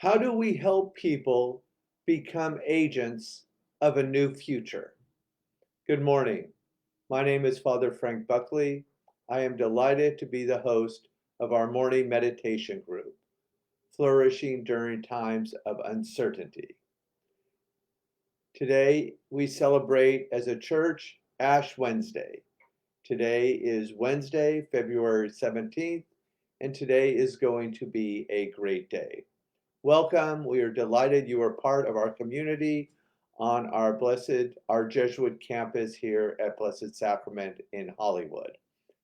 How do we help people become agents of a new future? Good morning. My name is Father Frank Buckley. I am delighted to be the host of our morning meditation group, Flourishing During Times of Uncertainty. Today, we celebrate as a church Ash Wednesday. Today is Wednesday, February 17th, and today is going to be a great day. Welcome. We are delighted you are part of our community on our Jesuit campus here at Blessed Sacrament in Hollywood.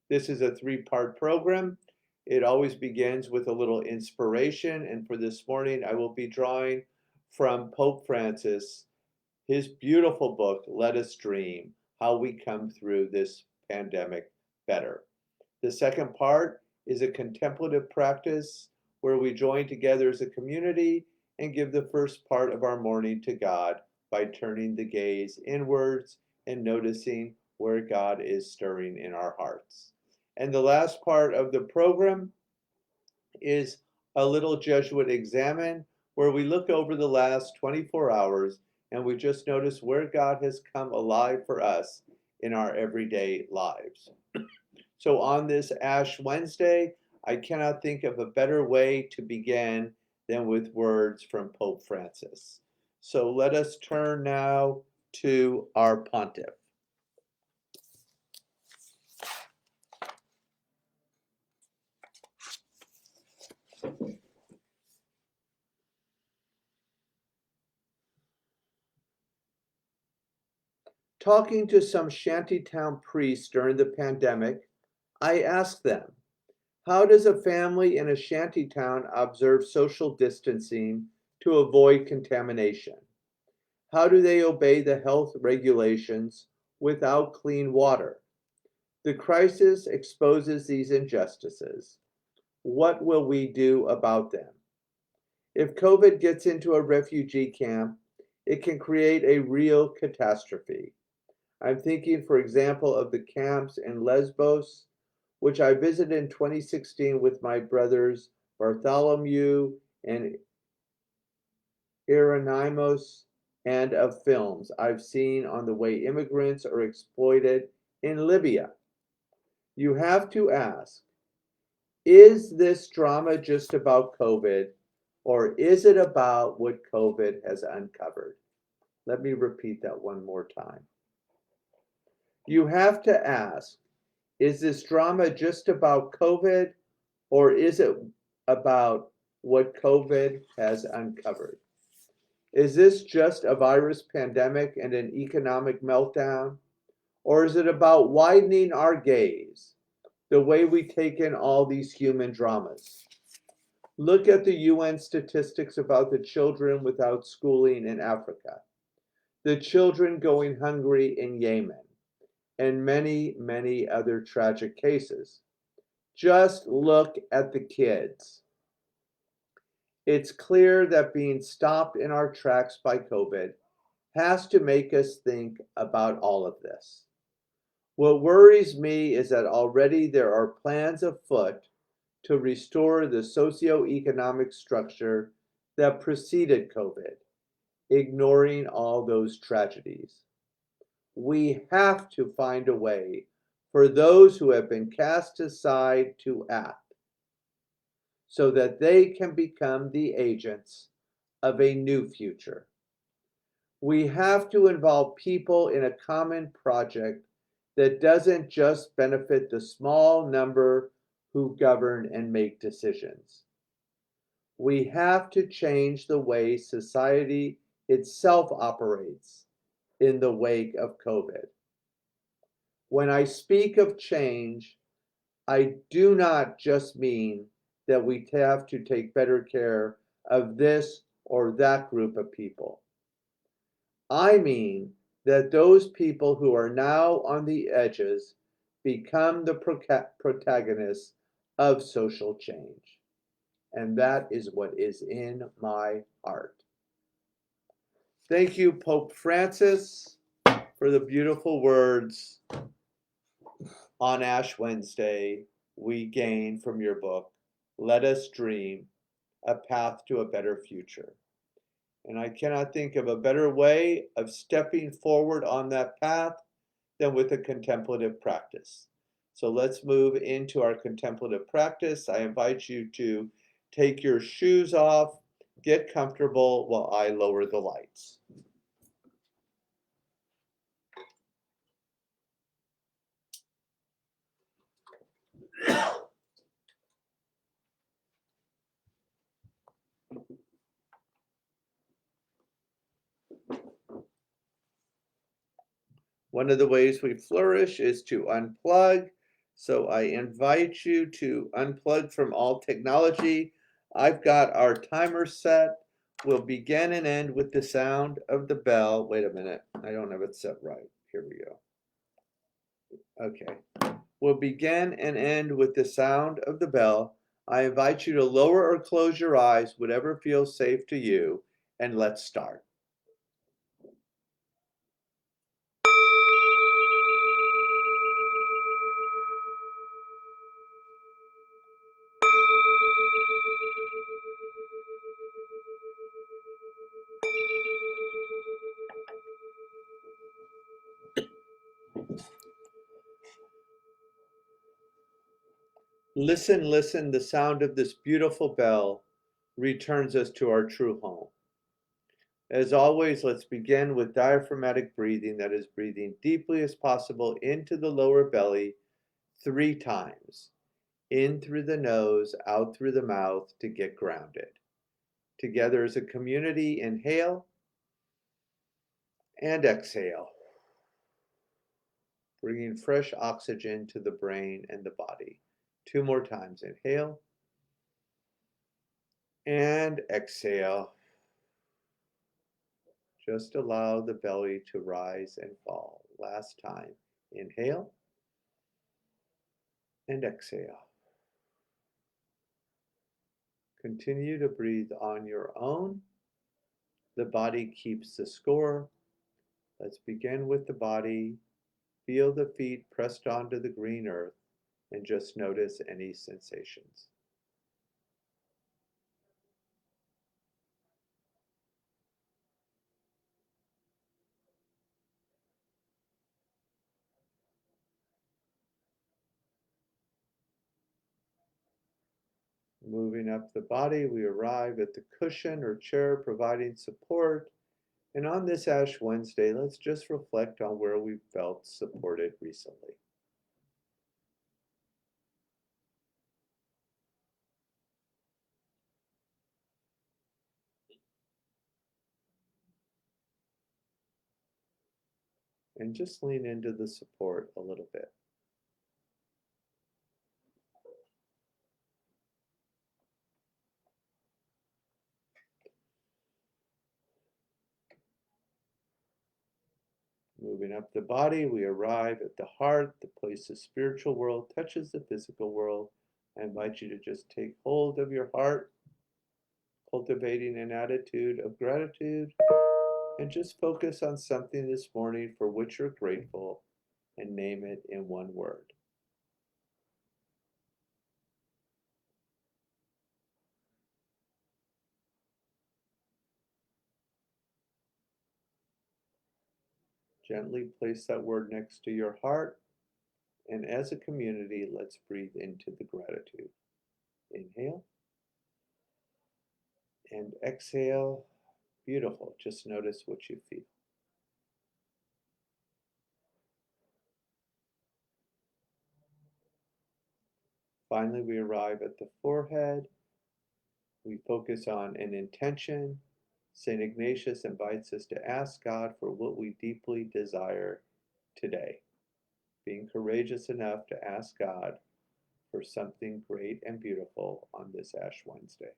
This is a three-part program. It always begins with a little inspiration, and for this morning, I will be drawing from Pope Francis, his beautiful book, Let Us Dream, How We Come Through This Pandemic Better. The second part is a contemplative practice where we join together as a community and give the first part of our morning to God by turning the gaze inwards and noticing where God is stirring in our hearts. And the last part of the program is a little Jesuit examine where we look over the last 24 hours and we just notice where God has come alive for us in our everyday lives. So on this Ash Wednesday, I cannot think of a better way to begin than with words from Pope Francis. So let us turn now to our pontiff. Talking to some shantytown priests during the pandemic, I asked them, how does a family in a shantytown observe social distancing to avoid contamination? How do they obey the health regulations without clean water? The crisis exposes these injustices. What will we do about them? If COVID gets into a refugee camp, it can create a real catastrophe. I'm thinking, for example, of the camps in Lesbos, which I visited in 2016 with my brothers Bartholomew and Ironymos, and of films I've seen on the way immigrants are exploited in Libya. You have to ask, is this drama just about COVID, or is it about what COVID has uncovered? Let me repeat that one more time. You have to ask, is this drama just about COVID, or is it about what COVID has uncovered? Is this just a virus pandemic and an economic meltdown? Or is it about widening our gaze, the way we take in all these human dramas? Look at the UN statistics about the children without schooling in Africa, the children going hungry in Yemen, and many, many other tragic cases. Just look at the kids. It's clear that being stopped in our tracks by COVID has to make us think about all of this. What worries me is that already there are plans afoot to restore the socioeconomic structure that preceded COVID, ignoring all those tragedies. We have to find a way for those who have been cast aside to act so that they can become the agents of a new future. We have to involve people in a common project that doesn't just benefit the small number who govern and make decisions. We have to change the way society itself operates in the wake of COVID. When I speak of change, I do not just mean that we have to take better care of this or that group of people. I mean that those people who are now on the edges become the protagonists of social change. And that is what is in my heart. Thank you, Pope Francis, for the beautiful words on Ash Wednesday we gain from your book, Let Us Dream, a path to a better future. And I cannot think of a better way of stepping forward on that path than with a contemplative practice. So let's move into our contemplative practice. I invite you to take your shoes off, get comfortable while I lower the lights. One of the ways we flourish is to unplug. So I invite you to unplug from all technology. I've got our timer set. We'll begin and end with the sound of the bell. Wait a minute, I don't have it set right. Here we go. Okay. We'll begin and end with the sound of the bell. I invite you to lower or close your eyes, whatever feels safe to you, and let's start. Listen, listen, the sound of this beautiful bell returns us to our true home. As always, let's begin with diaphragmatic breathing, that is, breathing deeply as possible into the lower belly 3 times. In through the nose, out through the mouth to get grounded. Together as a community, inhale and exhale, bringing fresh oxygen to the brain and the body. 2 more times. Inhale and exhale. Just allow the belly to rise and fall. Last time. Inhale and exhale. Continue to breathe on your own. The body keeps the score. Let's begin with the body. Feel the feet pressed onto the green earth and just notice any sensations. Moving up the body, we arrive at the cushion or chair providing support. And on this Ash Wednesday, let's just reflect on where we felt supported recently. And just lean into the support a little bit. Moving up the body, we arrive at the heart, the place the spiritual world touches the physical world. I invite you to just take hold of your heart, cultivating an attitude of gratitude, and just focus on something this morning for which you're grateful and name it in one word. Gently place that word next to your heart, and as a community, let's breathe into the gratitude. Inhale and exhale. Beautiful. Just notice what you feel. Finally, we arrive at the forehead. We focus on an intention. St. Ignatius invites us to ask God for what we deeply desire today. Being courageous enough to ask God for something great and beautiful on this Ash Wednesday.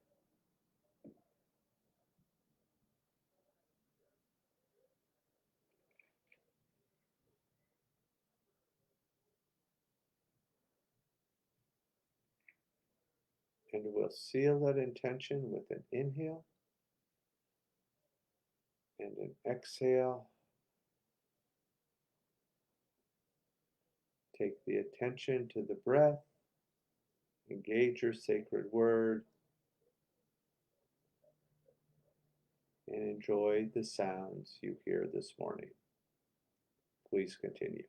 And we'll seal that intention with an inhale and an exhale. Take the attention to the breath. Engage your sacred word. and enjoy the sounds you hear this morning. Please continue.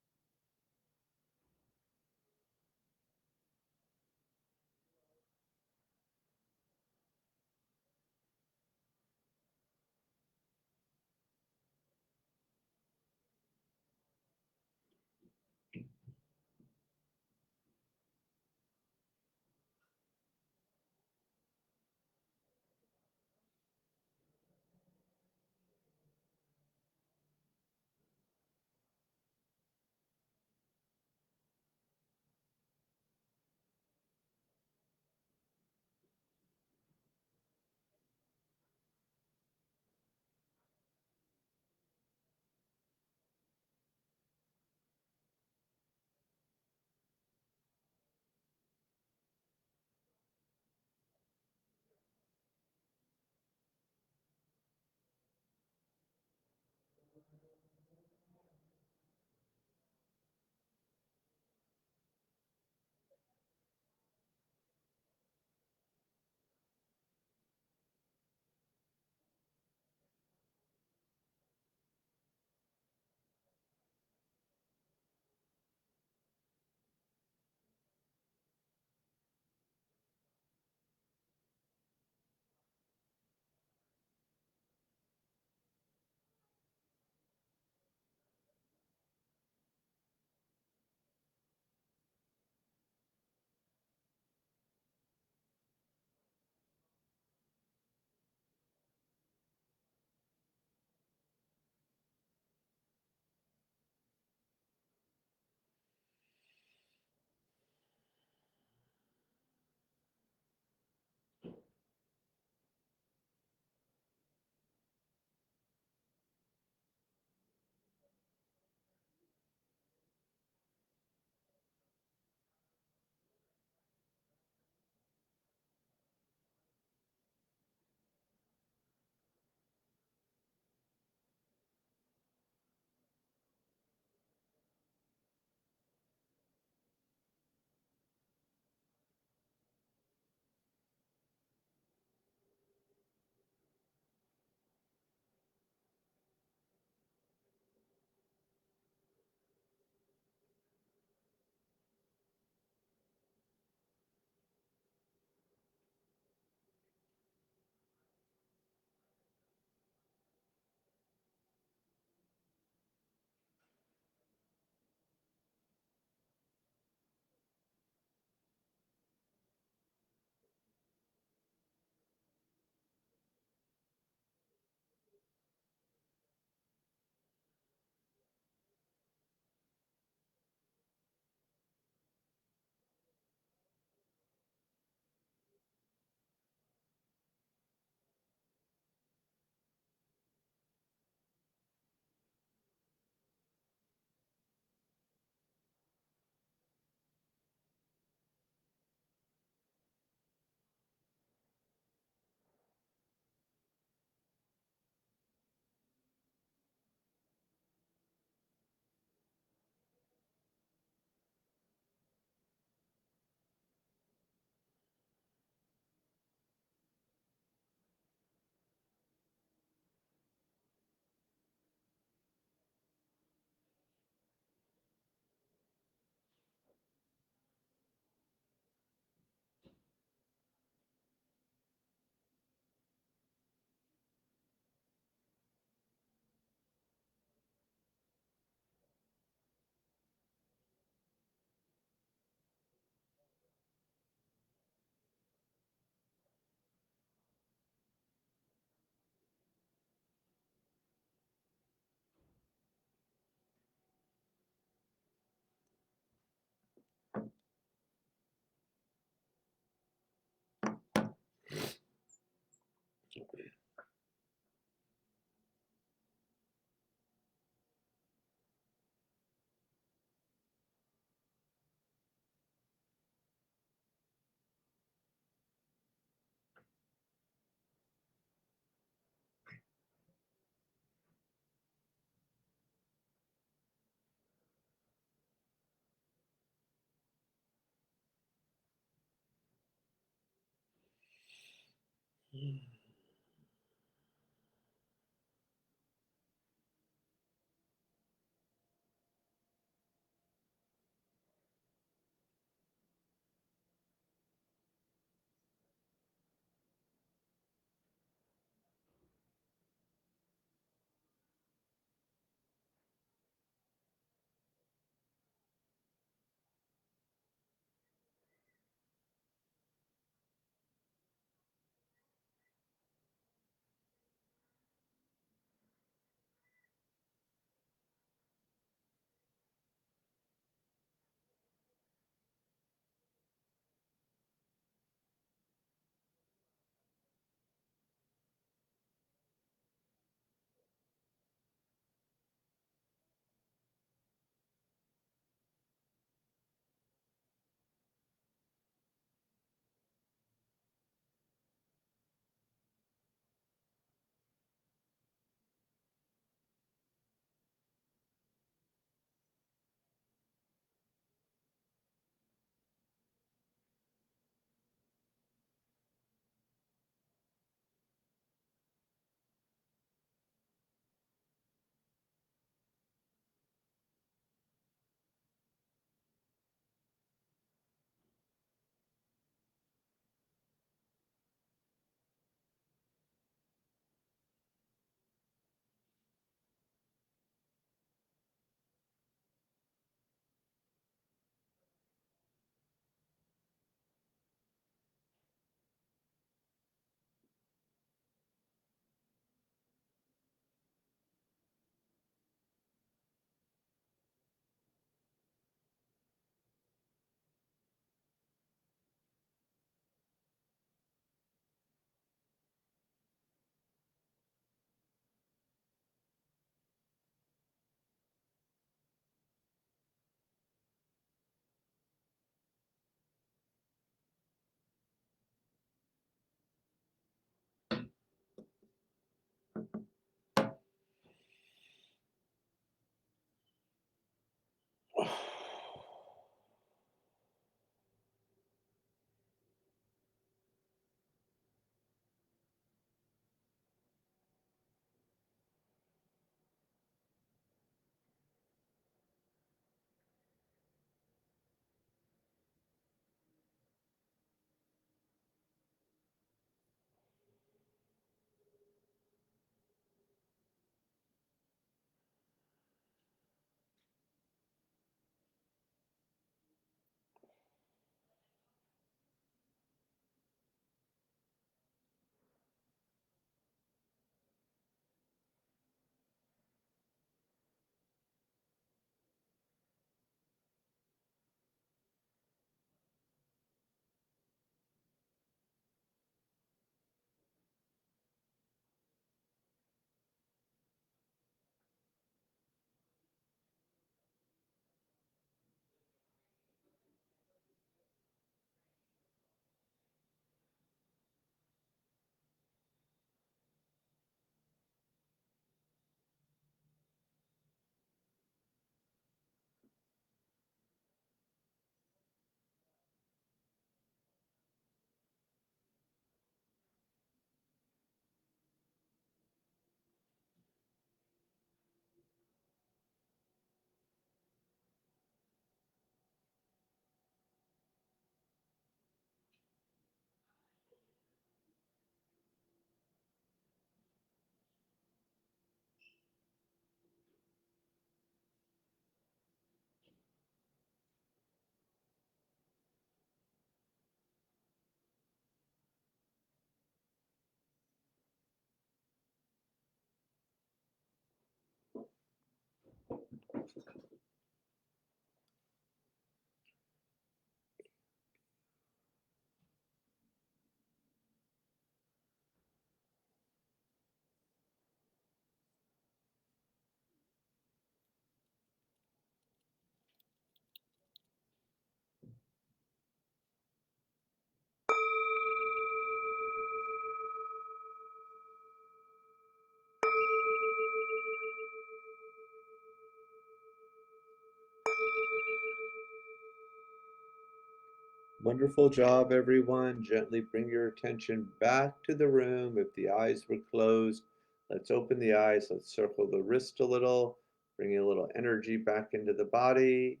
Wonderful job, everyone. Gently bring your attention back to the room. If the eyes were closed, let's open the eyes. Let's circle the wrist a little, bring a little energy back into the body.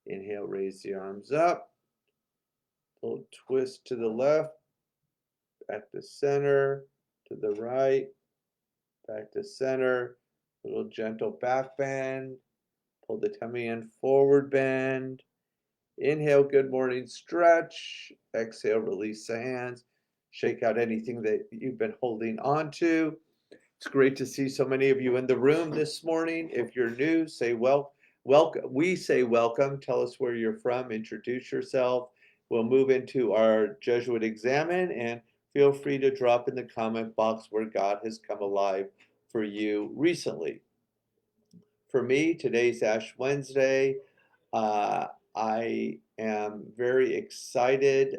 Inhale, raise the arms up. Little twist to the left, back to center, to the right, back to center. Little gentle back bend. Pull the tummy in, forward bend. Inhale, good morning stretch. Exhale, release the hands. Shake out anything that you've been holding on to. It's great to see so many of you in the room this morning. If you're new, say welcome. We say welcome. Tell us where you're from. Introduce yourself. We'll move into our Jesuit Examine, and feel free to drop in the comment box where God has come alive for you recently. For me, today's Ash Wednesday. Uh, I am very excited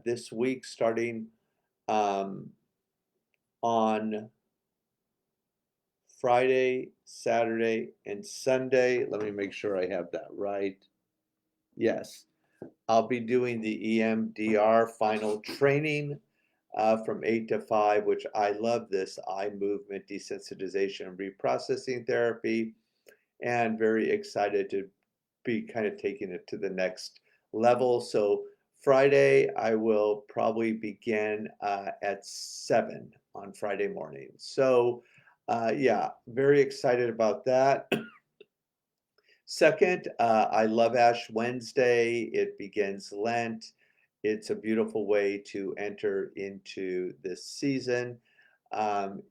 this week, starting on Friday, Saturday, and Sunday. Let me make sure I have that right. Yes, I'll be doing the EMDR final training from 8 to 5, which I love this eye movement desensitization and reprocessing therapy, and very excited to be kind of taking it to the next level. So Friday, I will probably begin at 7 on Friday morning. So yeah, very excited about that. Second, I love Ash Wednesday. It begins Lent. It's a beautiful way to enter into this season.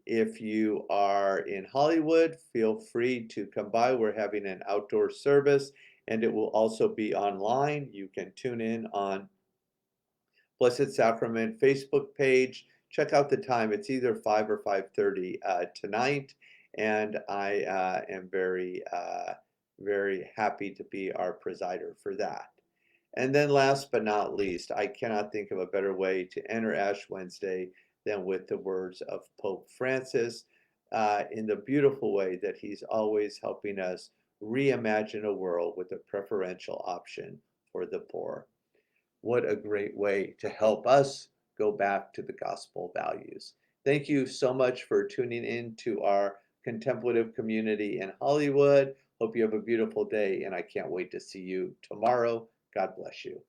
If you are in Hollywood, feel free to come by. We're having an outdoor service, and it will also be online. You can tune in on Blessed Sacrament Facebook page. Check out the time. It's either 5 or 5:30 tonight, and I am very happy to be our presider for that. And then last but not least, I cannot think of a better way to enter Ash Wednesday than with the words of Pope Francis in the beautiful way that he's always helping us reimagine a world with a preferential option for the poor. What a great way to help us go back to the gospel values. Thank you so much for tuning in to our contemplative community in Hollywood. Hope you have a beautiful day, and I can't wait to see you tomorrow. God bless you.